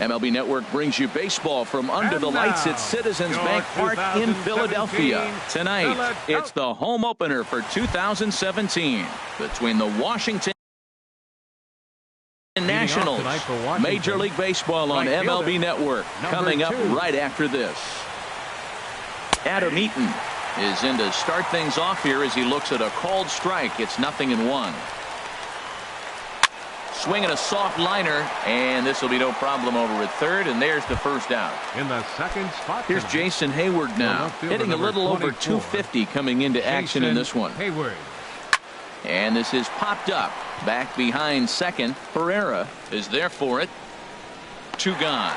MLB Network brings you baseball from under the lights at Citizens Bank Park in Philadelphia. Tonight, it's the home opener for 2017 between the Washington Nationals. Major League Baseball on MLB Network coming up right after this. Adam Eaton is in to start things off here as he looks at a called strike. It's 0-1. Swinging a soft liner, and this will be no problem over at third, and there's the first out. In the second spot, here's Jason Hayward now, hitting a little over 250 coming into action in this one. Hayward. And this is popped up back behind second. Pereira is there for it. 2 gone.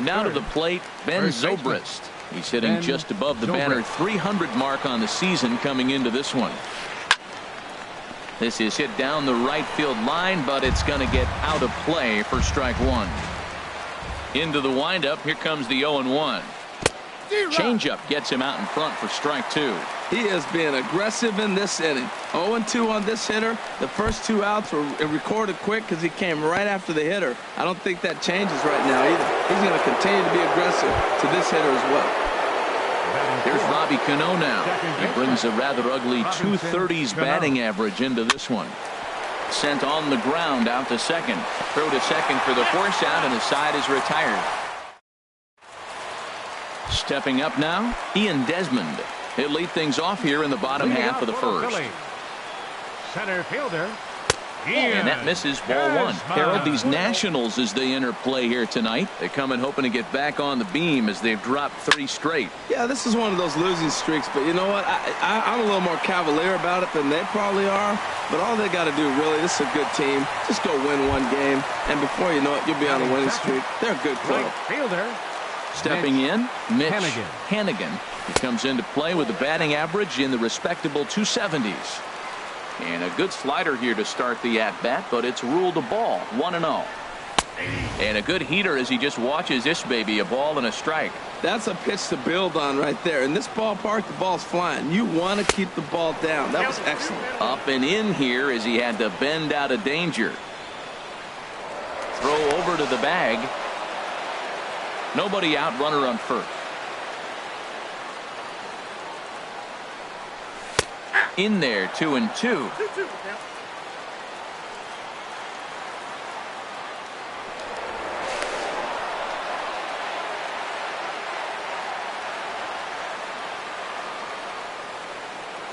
Now to the plate, Ben Zobrist. He's hitting just above the banner 300 mark on the season coming into this one. This is hit down the right field line, but it's going to get out of play for strike 1. Into the windup. Here comes the 0-1. Changeup gets him out in front for strike 2. He is being aggressive in this inning. 0-2 on this hitter. The first 2 outs were recorded quick because he came right after the hitter. I don't think that changes right now either. He's going to continue to be aggressive to this hitter as well. Here's Robbie Cano now. He brings a rather ugly 230s batting average into this one. Sent on the ground out to second. Throw to second for the force out, and the side is retired. Stepping up now, Ian Desmond. He'll lead things off here in the bottom half of the first. Center fielder. And that misses, ball 1. Harold, these Nationals, as they enter play here tonight, they come in hoping to get back on the beam as they've dropped 3 straight. Yeah, this is one of those losing streaks, but you know what? I'm a little more cavalier about it than they probably are, but all they got to do, really, this is a good team. Just go win 1 game, and before you know it, you'll be on a winning streak. They're a good club. Fielder. Stepping in, Mitch Hannigan. He comes into play with a batting average in the respectable 270s. And a good slider here to start the at-bat, but it's ruled a ball, 1-0. And a good heater as he just watches this baby, a ball and a strike. That's a pitch to build on right there. In this ballpark, the ball's flying. You want to keep the ball down. That was excellent. Up and in here as he had to bend out of danger. Throw over to the bag. Nobody out, runner on first. In there, 2-2.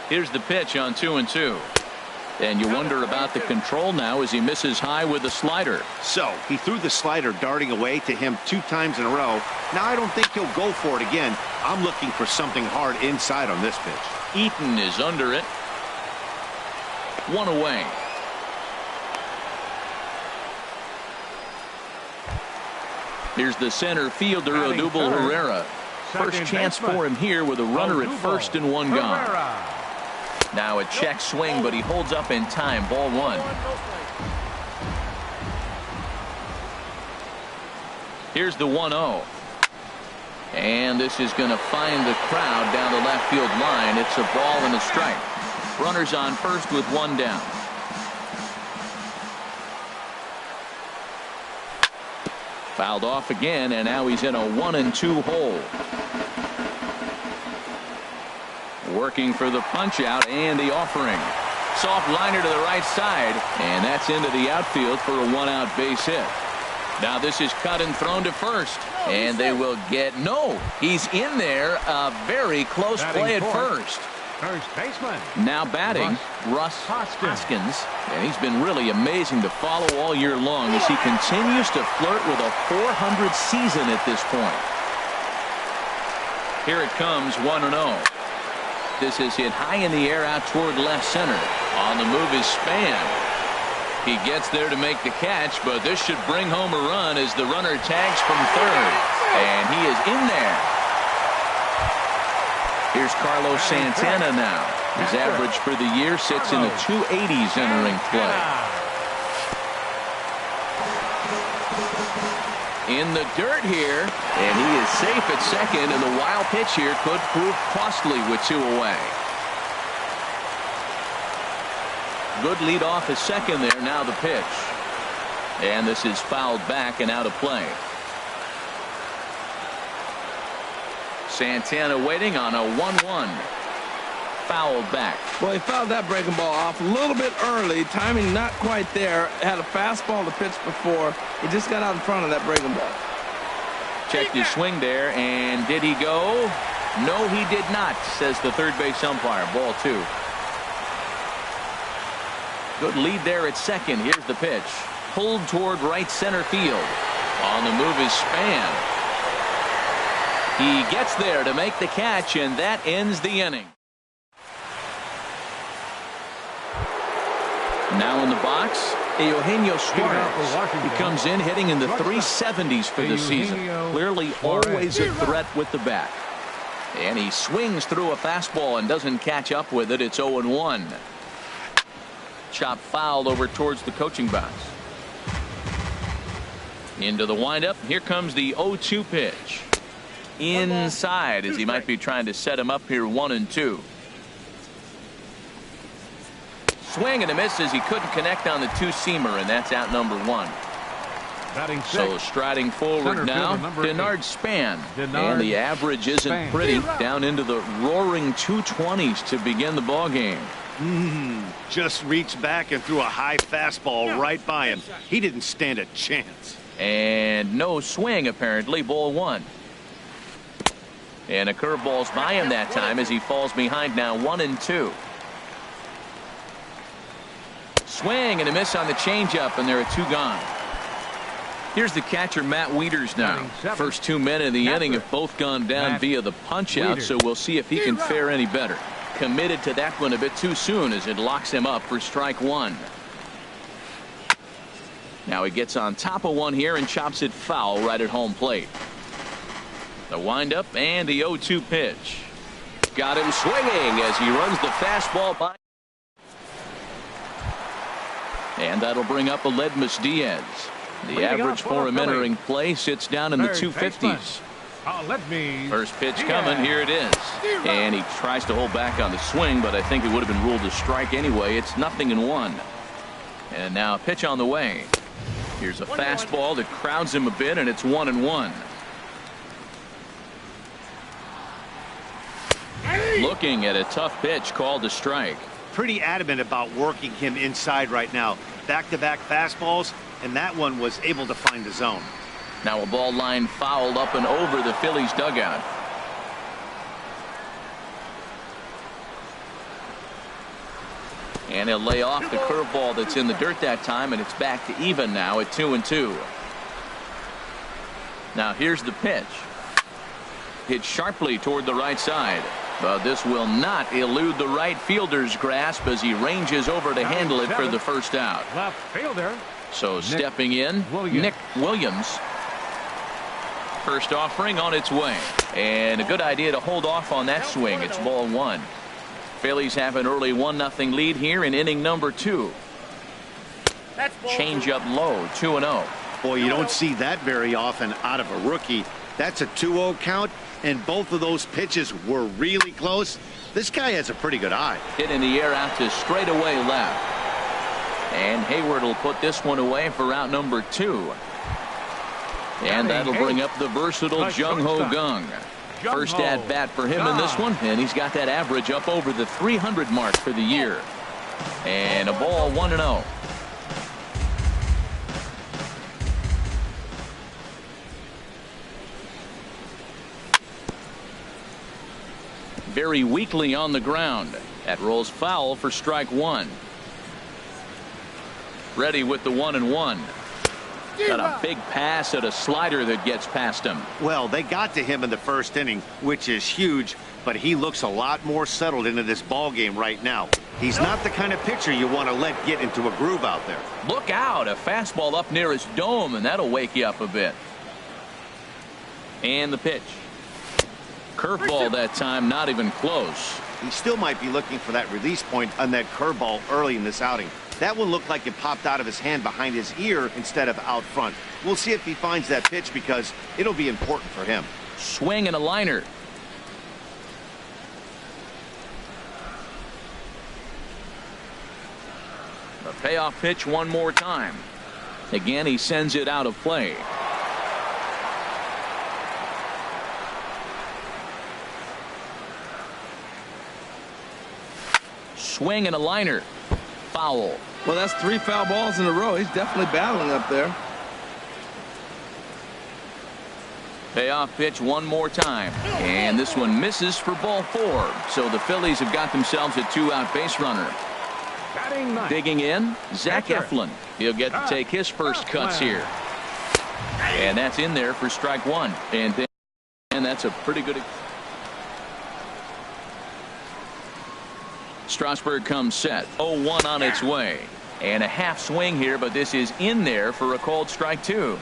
Here's the pitch on 2-2. And you wonder about the control now as he misses high with the slider. So he threw the slider darting away to him 2 times in a row. Now I don't think he'll go for it again. I'm looking for something hard inside on this pitch. Eaton is under it. 1 away. Here's the center fielder, Odubel Herrera. First chance for him here with a runner at first and 1 gone. Now a check swing, but he holds up in time. Ball 1. Here's the 1-0. And this is going to find the crowd down the left field line. It's a ball and a strike. Runners on first with 1 down. Fouled off again, and now he's in a 1-2 hole. Working for the punch out and the offering. Soft liner to the right side, and that's into the outfield for a 1-out base hit. Now this is cut and thrown to first, and they will get no. He's in there. A very close play at first. First baseman. Now batting, Russ Hoskins. And he's been really amazing to follow all year long as he continues to flirt with a 400 season at this point. Here it comes, 1-0. This is hit high in the air out toward left center. On the move is Span. He gets there to make the catch, but this should bring home a run as the runner tags from third. And he is in there. Here's Carlos Santana now. His average for the year sits in the 280s entering play. In the dirt here, and he is safe at second, and the wild pitch here could prove costly with 2 away. Good lead off his second there. Now the pitch. And this is fouled back and out of play. Santana waiting on a 1-1. Fouled back. Well, he fouled that breaking ball off a little bit early. Timing not quite there. Had a fastball to pitch before. He just got out in front of that breaking ball. Checked his swing there, and did he go? No, he did not, says the third base umpire. Ball 2. Good lead there at second. Here's the pitch. Pulled toward right center field. On the move is Span. He gets there to make the catch, and that ends the inning. Now in the box, Eugenio Suarez. He comes in hitting in the 370s for the season. Clearly always a threat with the bat. And he swings through a fastball and doesn't catch up with it. It's 0-1. Chop fouled over towards the coaching box. Into the windup. Here comes the 0-2 pitch. Inside, as he might be trying to set him up here 1-2. Swing and a miss as he couldn't connect on the two-seamer, and that's out number 1. So striding forward now, Denard Span. And the average isn't pretty. Down into the roaring 220s to begin the ball game. Just reached back and threw a high fastball right by him. He didn't stand a chance. And no swing, apparently. Ball 1. And a curveball's by him that time as he falls behind now 1-2. Swing and a miss on the changeup, and there are 2 gone. Here's the catcher, Matt Wieters now. First 2 men in the inning have both gone down via the punch out, so we'll see if he can fare any better. Committed to that one a bit too soon as it locks him up for strike 1. Now he gets on top of one here and chops it foul right at home plate. The windup and the 0-2 pitch. Got him swinging as he runs the fastball by. And that'll bring up Aledmus Diaz. The average for him entering play sits down in the 250s. First pitch coming. Here it is. And he tries to hold back on the swing, but I think it would have been ruled a strike anyway. It's 0-1. And now a pitch on the way. Here's a fastball that crowds him a bit, and it's 1-1. Looking at a tough pitch called a strike. Pretty adamant about working him inside right now. Back-to-back fastballs, and that one was able to find the zone. Now a ball line fouled up and over the Phillies dugout. And he'll lay off the curveball that's in the dirt that time, and it's back to even now at 2-2. Now here's the pitch. Hit sharply toward the right side. But this will not elude the right fielder's grasp as he ranges over to handle it for the first out. Left fielder. So stepping in, Nick Williams. First offering on its way. And a good idea to hold off on that swing. It's ball 1. Phillies have an early 1-0 lead here in inning number 2. Change up low, 2-0. Boy, you don't see that very often out of a rookie. That's a 2-0 count. And both of those pitches were really close. This guy has a pretty good eye. Hit in the air out to straightaway left. And Hayward will put this one away for out number 2. And that'll bring up the versatile Jung Ho Kang. First at bat for him in this one, and he's got that average up over the 300 mark for the year. And a ball 1-0. Very weakly on the ground. That rolls foul for strike 1. Ready with the 1-1. Got a big pass at a slider that gets past him. Well, they got to him in the first inning, which is huge, but he looks a lot more settled into this ball game right now. He's not the kind of pitcher you want to let get into a groove out there. Look out, a fastball up near his dome, and that'll wake you up a bit. And the pitch. Curveball that time, not even close. He still might be looking for that release point on that curveball early in this outing. That one looked like it popped out of his hand behind his ear instead of out front. We'll see if he finds that pitch because it'll be important for him. Swing and a liner. Payoff pitch one more time. Again, he sends it out of play. Swing and a liner. Foul. Well, that's 3 foul balls in a row. He's definitely battling up there. Payoff pitch one more time. And this one misses for ball 4. So the Phillies have got themselves a 2-out base runner. Digging in, Zach Eflin. He'll get to take his first cuts here. And that's in there for strike 1. And that's a pretty good. Strasburg comes set. 0-1 on its way. And a half swing here, but this is in there for a called strike 2.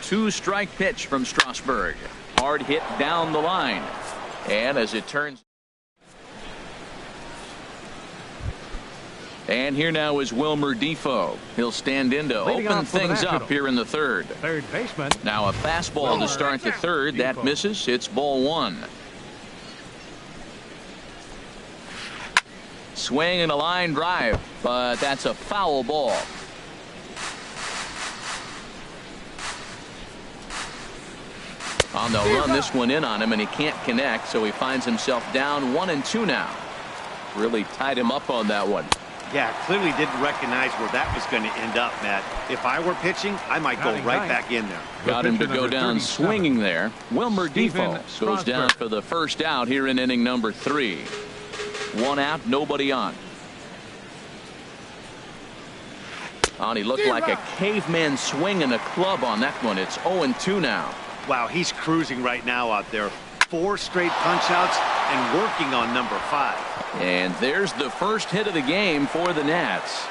2-strike pitch from Strasburg. Hard hit down the line. And as it turns. And here now is Wilmer Defoe. He'll stand in to open things up here in the third. Third baseman. Now a fastball to start the third. That misses. It's ball 1. Swing and a line drive, but that's a foul ball. On the run, this one in on him, and he can't connect, so he finds himself down 1-2 now. Really tied him up on that one. Yeah, clearly didn't recognize where that was going to end up, Matt. If I were pitching, I might go right back in there. Got him to go down swinging there. Wilmer Defoe goes down for the first out here in inning number 3. 1 out, nobody on. He looked like a caveman swinging a club on that one. It's 0-2 now. Wow, he's cruising right now out there. 4 straight punch-outs and working on number 5. And there's the first hit of the game for the Nats.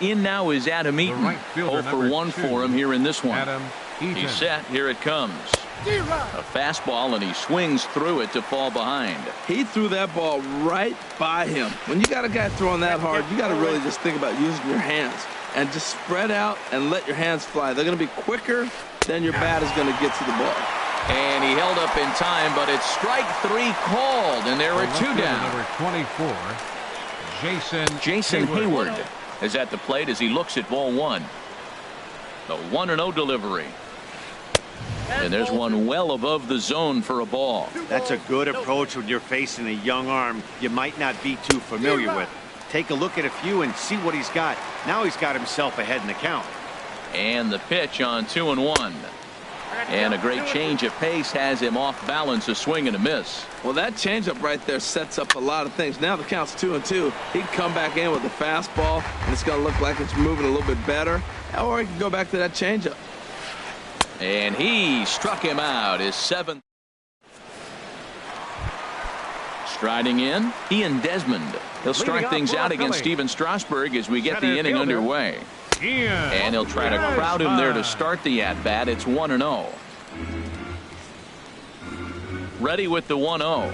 In now is Adam Eaton. right fielder, 0 for 1 for him here in this one. Adam Eaton. He's set. Here it comes. A fastball, and he swings through it to fall behind. He threw that ball right by him. When you got a guy throwing that hard, you got to really just think about using your hands and just spread out and let your hands fly. They're going to be quicker than your bat is going to get to the ball. And he held up in time, but it's strike 3 called, and there are 2 down. Number 24, Jason Hayward is at the plate as he looks at ball 1. The 1-0 delivery. And there's one well above the zone for a ball. That's a good approach when you're facing a young arm you might not be too familiar with. Take a look at a few and see what he's got. Now he's got himself ahead in the count. And the pitch on 2-1. And a great change of pace has him off balance, a swing and a miss. Well, that changeup right there sets up a lot of things. Now the count's 2-2. He can come back in with a fastball, and it's going to look like it's moving a little bit better. Or he can go back to that changeup. And he struck him out, his 7th. Striding in, Ian Desmond. He'll start things out against Steven Strasburg as we get the inning underway. And he'll try to crowd him there to start the at-bat. It's 1-0. Ready with the 1-0.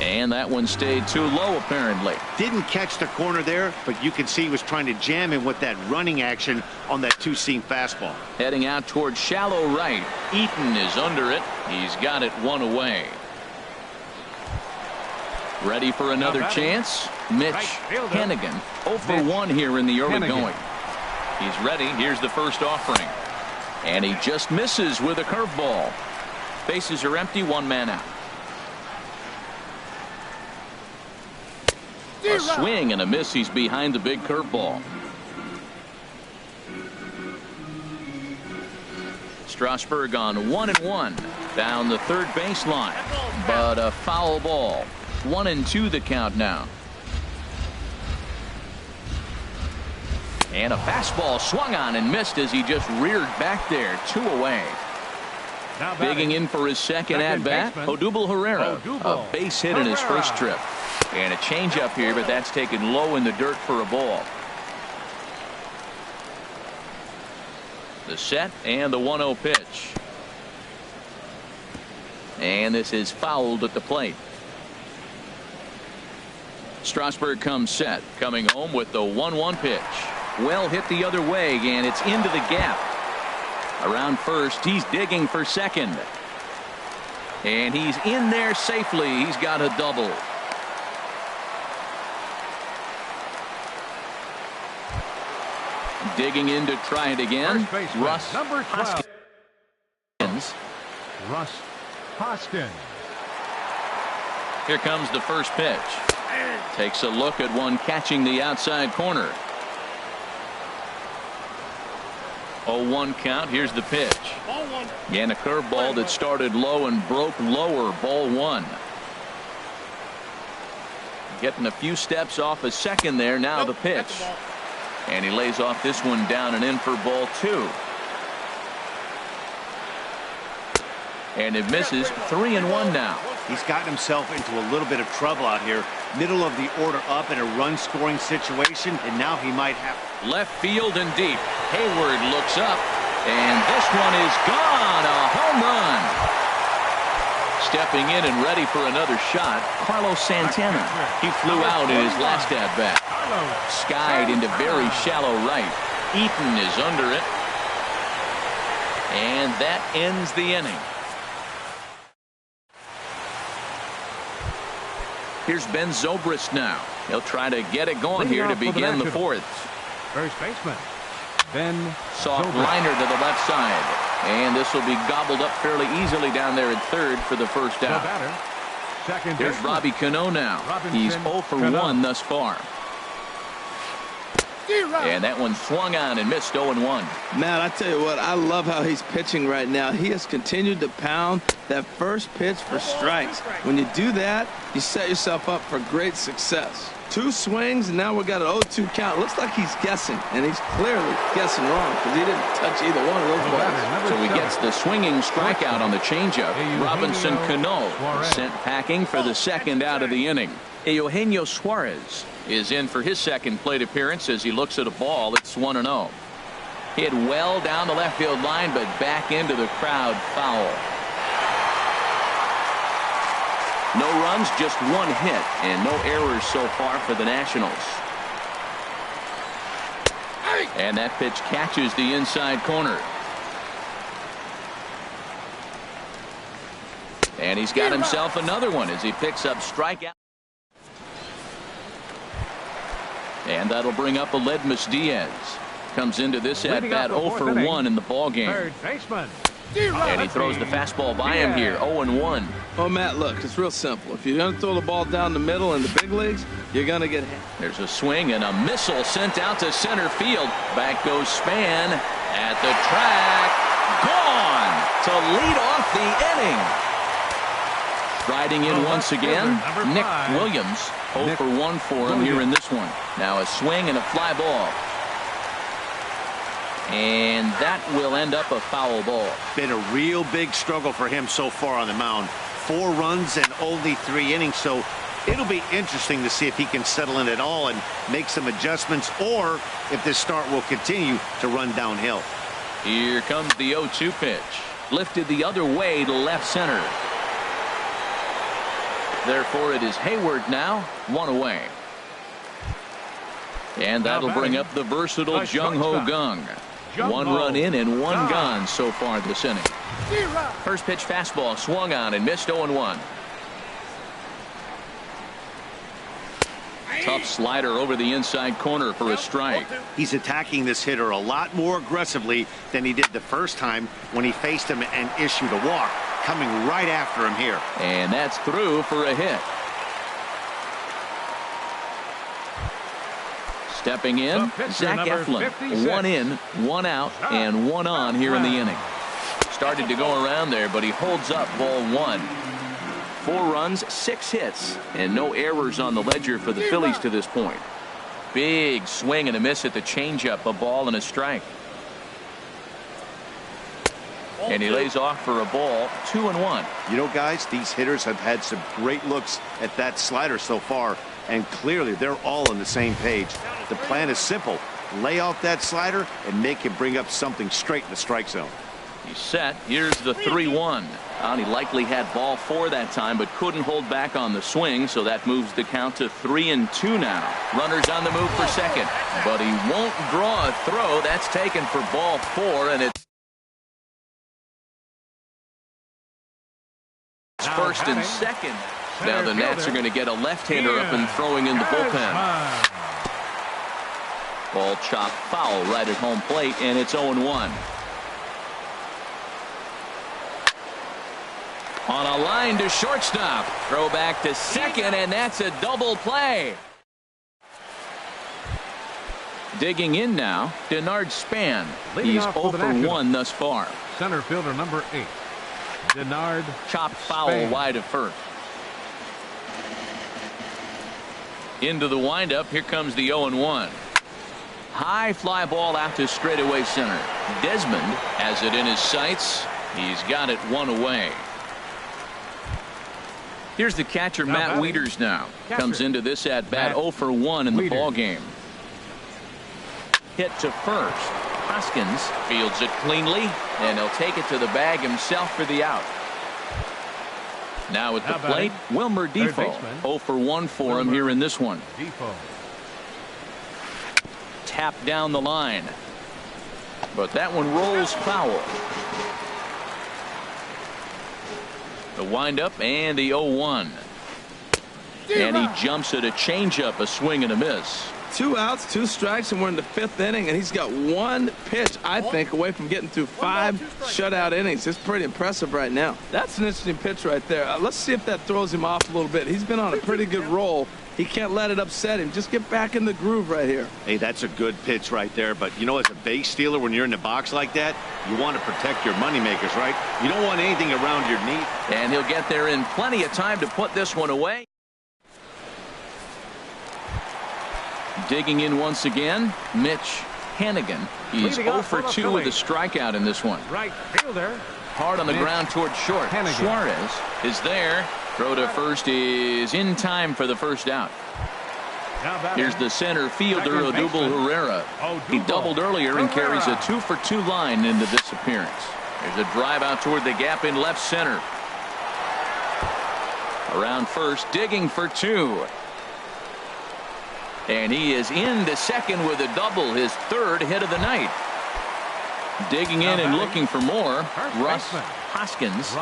And that one stayed too low, apparently. Didn't catch the corner there, but you can see he was trying to jam him with that running action on that 2-seam fastball. Heading out towards shallow right. Eaton is under it. He's got it 1 away. Ready for another chance? Mitch Hennigan. 0 for 1 here in the early going. He's ready. Here's the first offering. And he just misses with a curveball. Bases are empty, 1 man out. A swing and a miss. He's behind the big curveball. Strasburg on 1-1 down the third baseline, but a foul ball. 1-2 the count now. And a fastball swung on and missed as he just reared back there. 2 away. Digging in for his second at-bat, Odubel Herrera, a base hit in his first trip. And a changeup here, but that's taken low in the dirt for a ball. The set and the 1-0 pitch. And this is fouled at the plate. Strasburg comes set, coming home with the 1-1 pitch. Well hit the other way, and it's into the gap. Around first, he's digging for second. And he's in there safely. He's got a double. Digging in to try it again. Russ number 12. Hoskins. Russ Hoskins. Here comes the first pitch. Takes a look at one catching the outside corner. 0-1 count. Here's the pitch. And a curveball that started low and broke lower. Ball one. Getting a few steps off a second there. Now the pitch. And he lays off this one down and in for ball two. And it misses. 3-1 now. He's gotten himself into a little bit of trouble out here. Middle of the order up in a run-scoring situation, and now he might have... Left field and deep. Hayward looks up, and this one is gone. A home run. Stepping in and ready for another shot, Carlos Santana. He flew out in his last at-bat. Skied into very shallow right. Eaton is under it. And that ends the inning. Here's Ben Zobrist now. He'll try to get it going here to begin the fourth. First baseman, Ben Soft Zobrist. liner to the left side. And this will be gobbled up fairly easily down there at third for the first The out. batter, second Here's baseman, Robbie Cano now. He's 0 for Cano. 1 thus far. And that one swung on and missed. 0-1. Matt, I tell you what, I love how he's pitching right now. He has continued to pound that first pitch for strikes. When you do that, you set yourself up for great success. 2 swings, and now we've got an 0-2 count. Looks like he's guessing, and he's clearly guessing wrong because he didn't touch either one of those balls. So he gets the swinging strikeout on the changeup. Robinson Cano sent packing for the second out of the inning. Eugenio Suarez is in for his second plate appearance as he looks at a ball. It's 1-0. Hit well down the left field line, but back into the crowd, foul. No runs, just 1 hit, and no errors so far for the Nationals. And that pitch catches the inside corner. And he's got himself another one as he picks up strikeout. And that'll bring up Aledmus Diaz. Comes into this at bat 0 for 1 in the ball game. Third baseman, And he throws the fastball by him here. 0-1. Oh, Matt, look, it's real simple. If you're going to throw the ball down the middle in the big leagues, you're going to get hit. There's a swing and a missile sent out to center field. Back goes Span at the track. Gone to lead off the inning. Riding in once again, Nick Williams. 0 for 1 for him here in this one. Now a swing and a fly ball. And that will end up a foul ball. Been a real big struggle for him so far on the mound. 4 runs and only 3 innings, so it'll be interesting to see if he can settle in at all and make some adjustments, or if this start will continue to run downhill. Here comes the 0-2 pitch. Lifted the other way to left center. Therefore, it is Hayward now, 1 away. And that'll bring up the versatile Jung Ho Gung. 1 run in and 1 gone so far this inning. First pitch fastball swung on and missed. 0-1. Tough slider over the inside corner for a strike. He's attacking this hitter a lot more aggressively than he did the first time when he faced him and issued a walk. Coming right after him here. And that's through for a hit. Stepping in, Zach Eflin. 1 in, 1 out, and 1 on here in the inning. Started to go around there, but he holds up ball 1. 4 runs, 6 hits, and no errors on the ledger for the Phillies to this point. Big swing and a miss at the changeup, a ball and a strike. And he lays off for a ball. 2-1. You know, guys, these hitters have had some great looks at that slider so far, and clearly they're all on the same page. The plan is simple. Lay off that slider and make him bring up something straight in the strike zone. He's set. Here's the 3-1. And he likely had ball 4 that time, but couldn't hold back on the swing, so that moves the count to 3-2 now. Runners on the move for second, but he won't draw a throw. That's taken for ball 4, and it's It's first and second. Now the Nats are going to get a left-hander up and throwing in the bullpen. Ball chopped foul right at home plate, and it's 0-1. On a line to shortstop. Throw back to second, and that's a double play. Digging in now, Denard Span. He's 0 for 1 thus far. Center fielder number 8, Denard. Chopped foul Span. wide of first. Into the windup. Here comes the 0-1. High fly ball out to straightaway center. Desmond has it in his sights. He's got it one away. Here's the catcher, Matt Wieters now. Comes into this at bat 0 for 1 in the ball game. Hit to first. Hoskins fields it cleanly, and he'll take it to the bag himself for the out. Now at the plate, Wilmer Defoe. 0 for 1 for him here in this one. Defoe. Tap down the line, but that one rolls foul. The windup and the 0-1. And he jumps at a changeup, a swing and a miss. 2 outs, 2 strikes, and we're in the 5th inning, and he's got 1 pitch, I think, away from getting through 5 shutout innings. It's pretty impressive right now. That's an interesting pitch right there. Let's see if that throws him off a little bit. He's been on a pretty good roll. He can't let it upset him. Just get back in the groove right here. Hey, that's a good pitch right there. But, you know, as a base stealer, when you're in the box like that, you want to protect your moneymakers, right? You don't want anything around your knee. And he'll get there in plenty of time to put this one away. Digging in once again, Mitch Hannigan. He's 0 for 2 with a strikeout in this one. Right fielder. Hard on the ground toward short. Hannigan. Suarez is there. Throw to first is in time for the first out. Here's the center fielder, Odubel Herrera. He doubled earlier and carries a 2 for 2 line into this appearance. There's a drive out toward the gap in left center. Around first, digging for 2. And he is into second with a double, his 3rd hit of the night. Digging in and looking for more, Russ Hoskins.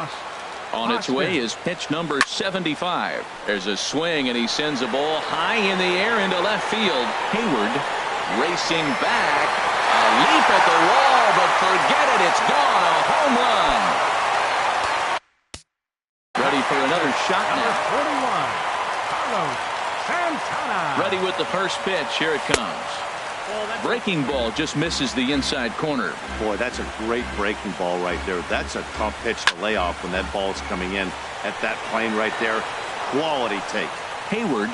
On its way is pitch number 75. There's a swing, and he sends a ball high in the air into left field. Hayward racing back. A leap at the wall, but forget it. It's gone. A home run. Ready for another shot now. 41, Carlos Santana. Ready with the first pitch. Here it comes. Breaking ball just misses the inside corner. Boy, that's a great breaking ball right there. That's a tough pitch to lay off when that ball's coming in at that plane right there. Quality take. Hayward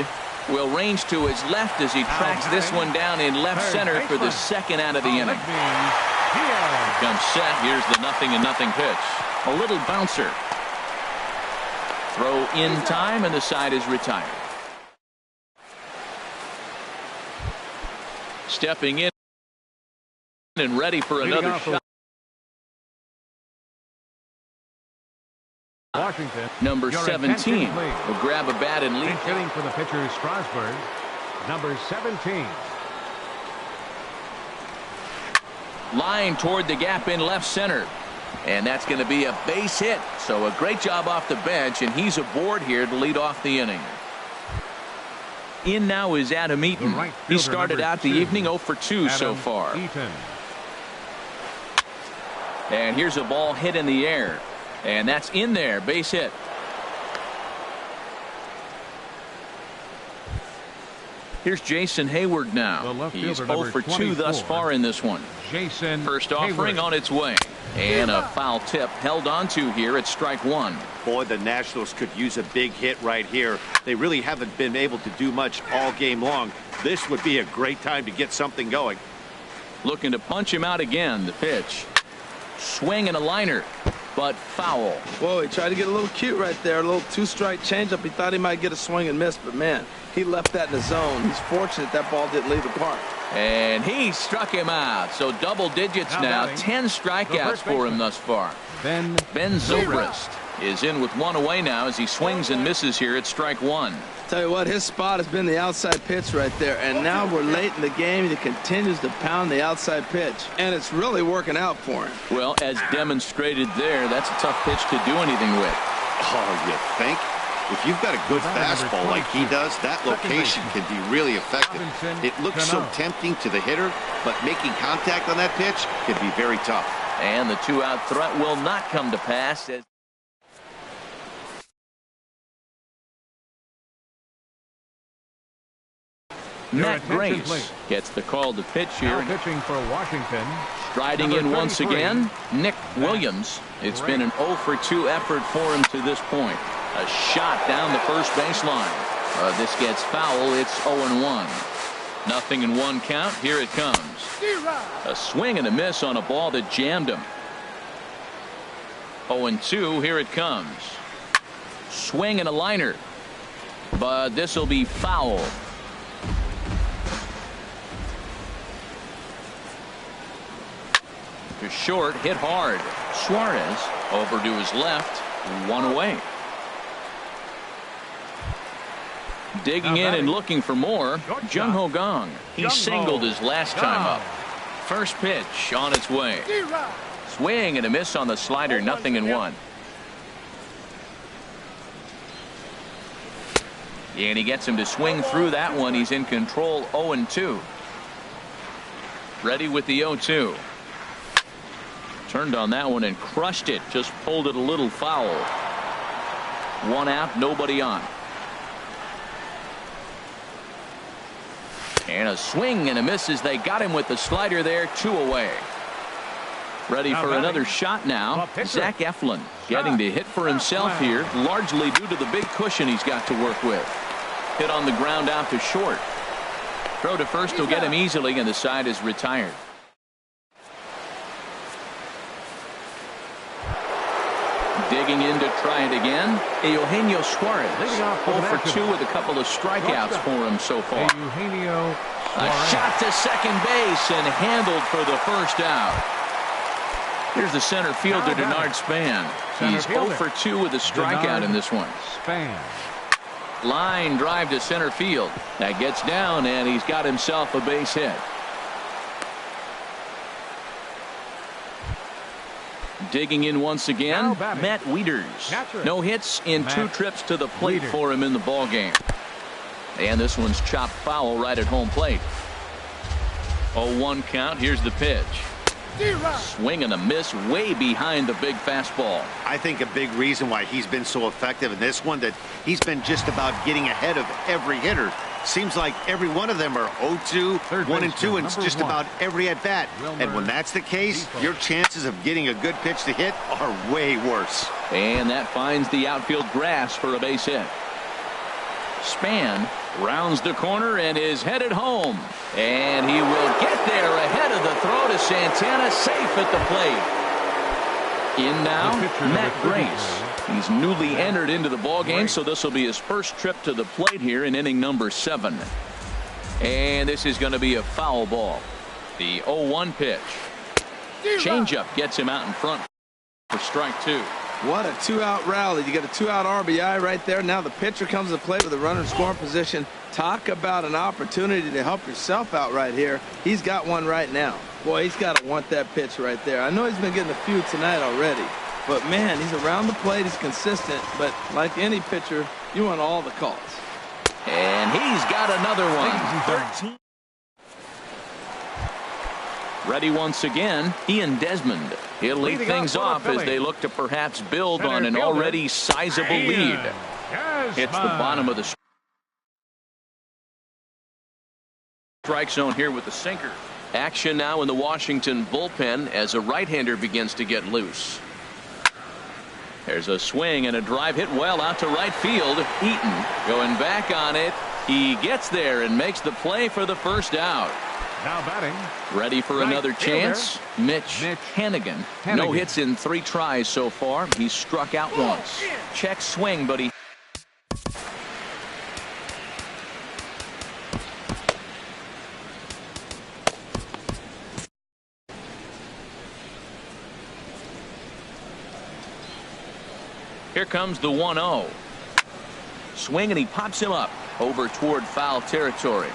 will range to his left as he tracks this one down in left center for the 2nd out of the inning. Comes set. Here's the 0-0 pitch. A little bouncer. Throw in time, and the side is retired. Stepping in and ready for another shot. Washington. Number 17 will grab a bat and lead. Hitting for the pitcher, Strasburg. Number 17. Line toward the gap in left center. And that's going to be a base hit. So a great job off the bench, and he's aboard here to lead off the inning. In now is Adam Eaton. He started out the evening 0 for 2 so far. And here's a ball hit in the air. And that's in there. Base hit. Here's Jason Hayward now. He's 0 for 2 thus far in this one. First offering on its way. And a foul tip held onto here at strike 1. Boy, the Nationals could use a big hit right here. They really haven't been able to do much all game long. This would be a great time to get something going. Looking to punch him out again. The pitch. Swing and a liner, but foul. Whoa, he tried to get a little cute right there. A little 2-strike changeup. He thought he might get a swing and miss, but man, he left that in the zone. He's fortunate that ball didn't leave the park. And he struck him out. So double digits now. 10 strikeouts for him thus far. Ben Zobrist is in with 1 away now as he swings and misses here at strike 1. Tell you what, his spot has been the outside pitch right there, and now we're late in the game and he continues to pound the outside pitch, and it's really working out for him. Well, as demonstrated there, that's a tough pitch to do anything with. Oh, you think? If you've got a good fastball like he does, that location can be really effective. It looks so tempting to the hitter, but making contact on that pitch can be very tough. And the 2-out threat will not come to pass. Matt Grace gets the call to pitch here. Pitching for Washington. Striding in once again, Nick Williams. It's been an 0 for 2 effort for him to this point. A shot down the first baseline. This gets foul. It's 0-1. 0-1 count. Here it comes. A swing and a miss on a ball that jammed him. 0-2. Here it comes. Swing and a liner. But this will be foul. To short, hit hard. Suarez over to his left, 1 away. Digging in and looking for more, Jung Ho Gong. He singled his last time up. First pitch on its way. Swing and a miss on the slider, 0-1. And he gets him to swing through that one. He's in control, 0-2. Ready with the 0-2. Turned on that one and crushed it. Just pulled it a little foul. 1 out, nobody on. And a swing and a miss as they got him with the slider there. 2 away. Ready for another shot now. Zach Eflin getting to hit for himself here, largely due to the big cushion he's got to work with. Hit on the ground out to short. Throw to first will get him easily, and the side is retired. Digging in to try it again, Eugenio Suarez. 0 for 2 with a couple of strikeouts for him so far. A shot to second base and handled for the first out. Here's the center fielder, Denard Span. He's 0 for 2 with a strikeout in this one. Line drive to center field. That gets down, and he's got himself a base hit. Digging in once again, Matt Wieters. No hits in 2 trips to the plate for him in the ball game. And this one's chopped foul right at home plate. 0-1 count. Here's the pitch. Swing and a miss way behind the big fastball. I think a big reason why he's been so effective in this one, that he's been just about getting ahead of every hitter. Seems like every one of them are 0-2, 1-2, and it's just about every at bat. And when that's the case, your chances of getting a good pitch to hit are way worse. And that finds the outfield grass for a base hit. Span rounds the corner and is headed home. And he will get there ahead of the throw to Santana, safe at the plate. In now, Matt Grace. He's newly entered into the ball game, so this will be his first trip to the plate here in inning number 7. And this is going to be a foul ball. The 0-1 pitch. Changeup gets him out in front for strike 2. What a 2-out rally. You get a 2-out RBI right there. Now the pitcher comes to play with a runner in scoring position. Talk about an opportunity to help yourself out right here. He's got one right now. Boy, he's got to want that pitch right there. I know he's been getting a few tonight already. But, man, he's around the plate. He's consistent. But like any pitcher, you want all the calls. And he's got another one. 13. Ready once again, Ian Desmond. He'll lead things off as they look to perhaps build on an already sizable lead. Hits the bottom of the strike zone here with the sinker. Action now in the Washington bullpen as a right-hander begins to get loose. There's a swing and a drive hit well out to right field. Eaton going back on it. He gets there and makes the play for the first out. Now batting. Ready for another chance. Mitch Hannigan. No hits in 3 tries so far. He's struck out once. Check swing, but he. Here comes the 1-0. Swing and he pops him up over toward foul territory.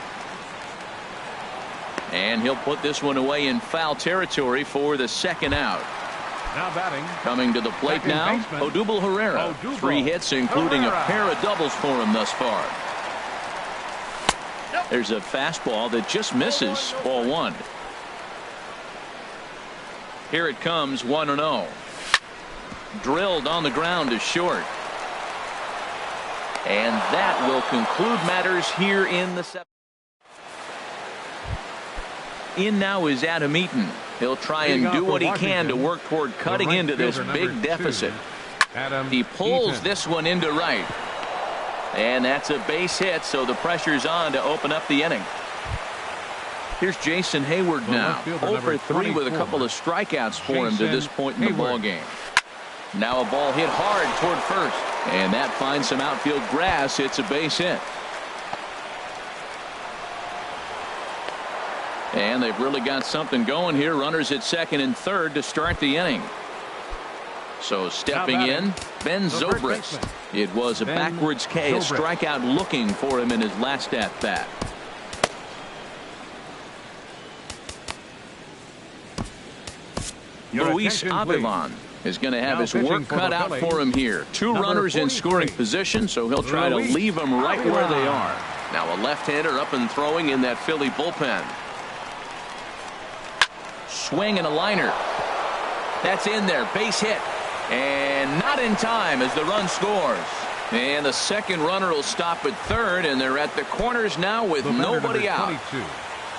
And he'll put this one away in foul territory for the second out. Now batting. Coming to the plate Second now, baseman. Odubel Herrera. Odubel 3 hits, including Herrera. a pair of doubles for him thus far. There's a fastball that just misses. Ball 1. Here it comes, 1-0. Drilled on the ground to short. And that will conclude matters here in the 7th. In now is Adam Eaton. He'll try and do what he can to work toward cutting into this big deficit. He pulls this one into right. And that's a base hit, so the pressure's on to open up the inning. Here's Jason Hayward now. 0 for 3 with a couple of strikeouts for him to this point in the ballgame. Now a ball hit hard toward first. And that finds some outfield grass. It's a base hit. And they've really got something going here. Runners at second and third to start the inning. So stepping in, Ben Zobrist. It was a backwards K, a strikeout looking for him in his last at bat. Luis Avilan is going to have his work cut out for him here. 2 runners in scoring position, so he'll try to leave them right where they are. Now a left-hander up and throwing in that Philly bullpen. Swing and a liner. That's in there. Base hit. And not in time as the run scores. And the second runner will stop at third, and they're at the corners now with nobody out.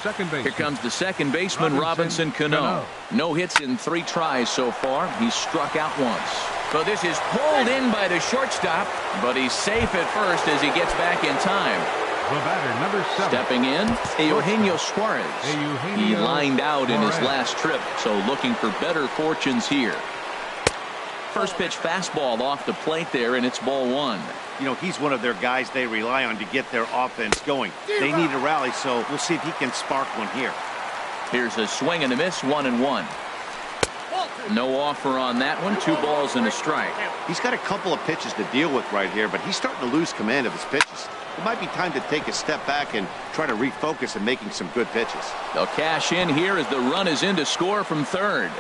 Here comes the second baseman, Robinson Cano. No hits in 3 tries so far. He's struck out once. So this is pulled in by the shortstop, but he's safe at first as he gets back in time. The batter, number 7. Stepping in, Eugenio Suarez. He lined out in his last trip, so looking for better fortunes here. First pitch fastball off the plate there, and it's ball 1. You know, he's one of their guys they rely on to get their offense going. They need a rally, so we'll see if he can spark one here. Here's a swing and a miss, 1-1. No offer on that one. 2 balls and a strike. He's got a couple of pitches to deal with right here, but he's starting to lose command of his pitches. It might be time to take a step back and try to refocus and making some good pitches. They'll cash in here as the run is in to score from third.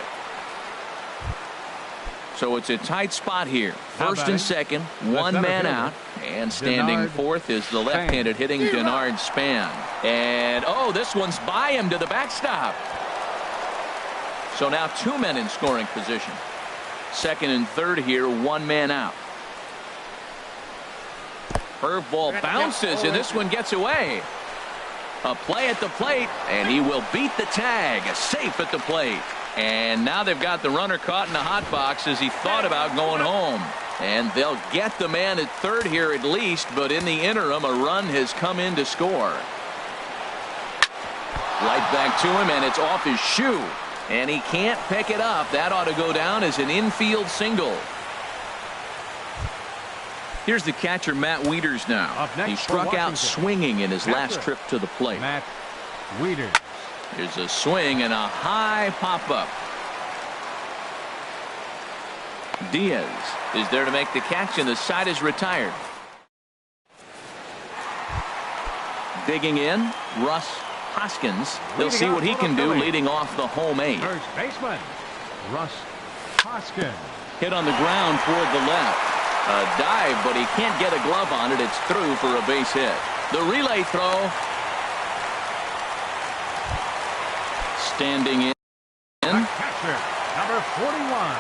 So it's a tight spot here. First and second, 1 man out. And standing fourth is the left-handed hitting Denard Span. And, oh, this one's by him to the backstop. So now 2 men in scoring position. Second and third here, 1 man out. Curveball bounces, and this one gets away. A play at the plate, and he will beat the tag. Safe at the plate. And now they've got the runner caught in a hot box as he thought about going home. And they'll get the man at third here at least, but in the interim, a run has come in to score. Right back to him, and it's off his shoe. And he can't pick it up. That ought to go down as an infield single. Here's the catcher, Matt Wieters now. He struck out swinging in his last trip to the plate. Matt Wieters. Here's a swing and a high pop-up. Diaz is there to make the catch, and the side is retired. Digging in, Russ Hoskins. They'll see what he can do leading off the home 8. First baseman, Russ Hoskins. Hit on the ground toward the left. A dive, but he can't get a glove on it. It's through for a base hit. The relay throw. Standing in. The catcher, number 41,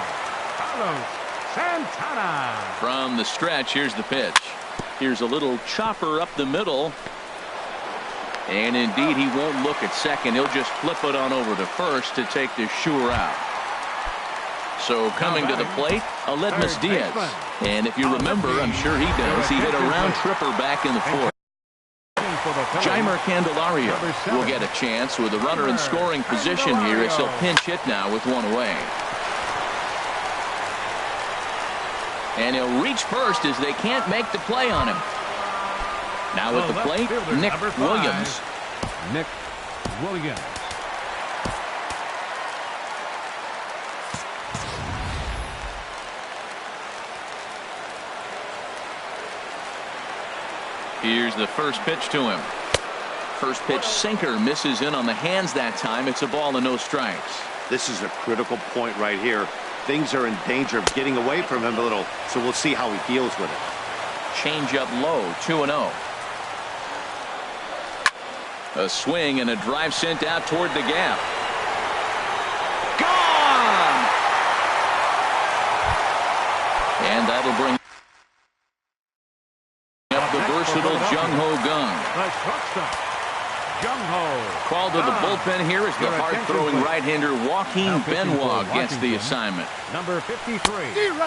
Carlos Santana. From the stretch, here's the pitch. Here's a little chopper up the middle. And indeed, he won't look at second. He'll just flip it on over to first to take the sure out. So coming to the plate, Aledmus Diaz. And if you remember, I'm sure he does, he hit a round tripper back in the 4th. Jeimer Candelario will get a chance with a runner in scoring position here as he'll pinch hit now with 1 away. And he'll reach first as they can't make the play on him. Now at the plate, Nick Williams. Nick Williams. Here's the first pitch to him. First pitch sinker misses in on the hands that time. It's a ball and no strikes. This is a critical point right here. Things are in danger of getting away from him a little, so we'll see how he deals with it. Change up low, 2-0. A swing and a drive sent out toward the gap. Gone! And that'll bring up the versatile Jung-Ho Kang. The shortstop, Jung-Ho. Called to the bullpen here as the hard-throwing right-hander Joaquin Benoit gets the assignment. Number 53.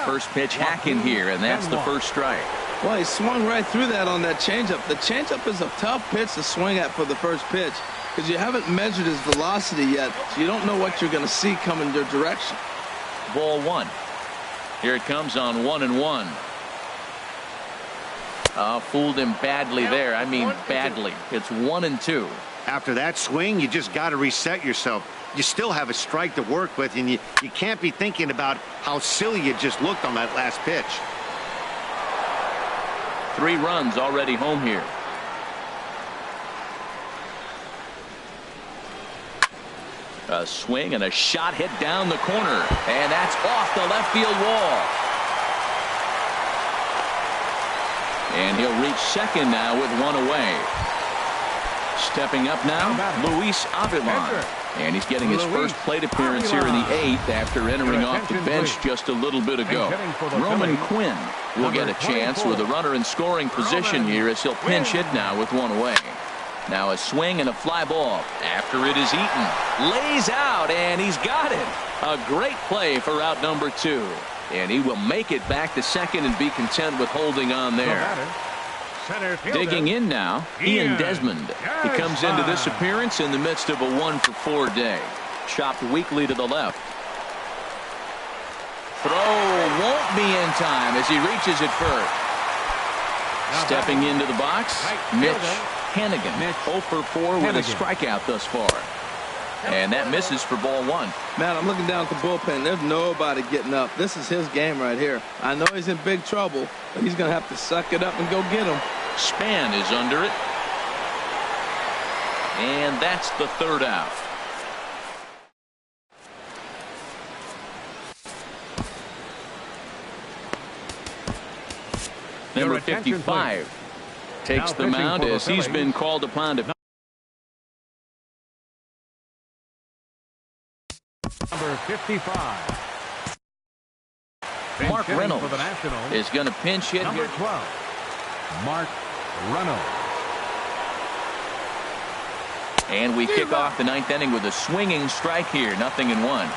First pitch hack in here, and that's the first strike. Well, he swung right through that on that changeup. The changeup is a tough pitch to swing at for the first pitch because you haven't measured his velocity yet, so you don't know what you're going to see coming your direction. Ball one. Here it comes on 1-1. Fooled him badly there. I mean badly. It's 1-2. After that swing, you just got to reset yourself. You still have a strike to work with, and you can't be thinking about how silly you just looked on that last pitch. 3 runs already home here. A swing and a shot hit down the corner, and that's off the left field wall. And he'll reach second now with 1 away. Stepping up now, Luis Avilan. And he's getting his first plate appearance here in the 8th after entering off the bench just a little bit ago. Roman Quinn will get a chance with a runner in scoring position here as he'll pinch hit now with 1 away. Now a swing and a fly ball after it is eaten. Lays out, and he's got it. A great play for out number 2. And he will make it back to second and be content with holding on there. Digging in now, Ian Desmond. He comes into this appearance in the midst of a 1-for-4 day. Chopped weakly to the left. Throw won't be in time as he reaches it first. Stepping into the box, Mitch Hannigan. 0-for-4 with a strikeout thus far. And that misses for ball 1. Man, I'm looking down at the bullpen. There's nobody getting up. This is his game right here. I know he's in big trouble, but he's going to have to suck it up and go get him. Span is under it. And that's the 3rd out. Number 55 takes the mound as he's been called upon to. Number 55. Mark Reynolds is going to pinch hit Number here. 12. Mark Reynolds. And we kick off the 9th inning with a swinging strike here. 0-1.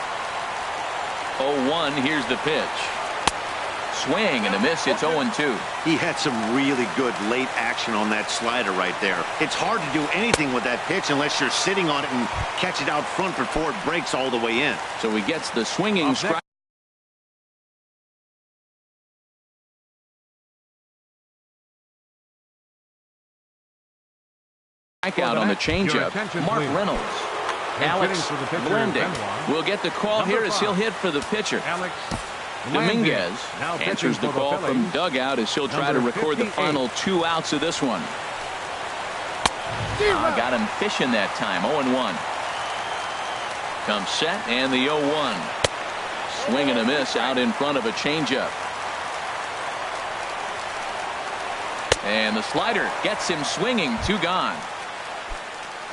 0-1. Here's the pitch. Swing and a miss. It's 0-2. He had some really good late action on that slider right there. It's hard to do anything with that pitch unless you're sitting on it and catch it out front before it breaks all the way in. So he gets the swinging strike. Out on the changeup. Mark Reynolds. Alex Blending will get the call here as he'll hit for the pitcher. Dominguez answers the call from dugout as he'll try to record the final 2 outs of this one. Got him fishing that time. 0-1. Comes set and the 0-1. Swing and a miss out in front of a changeup. And the slider gets him swinging. 2 gone.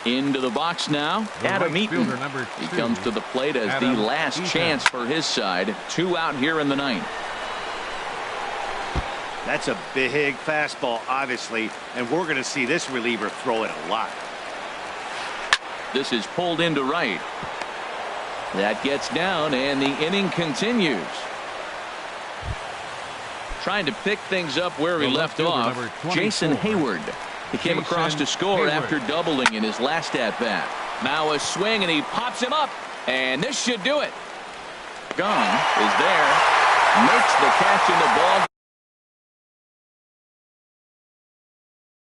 Into the box now, Adam Eaton. He comes to the plate as the last chance for his side. 2 out here in the 9th. That's a big fastball, obviously, and we're going to see this reliever throw it a lot. This is pulled into right. That gets down, and the inning continues. Trying to pick things up where he left off, Jason Hayward. He came across to score after doubling in his last at-bat. Now a swing, and he pops him up, and this should do it. Gone is there. Makes the catch in the ball.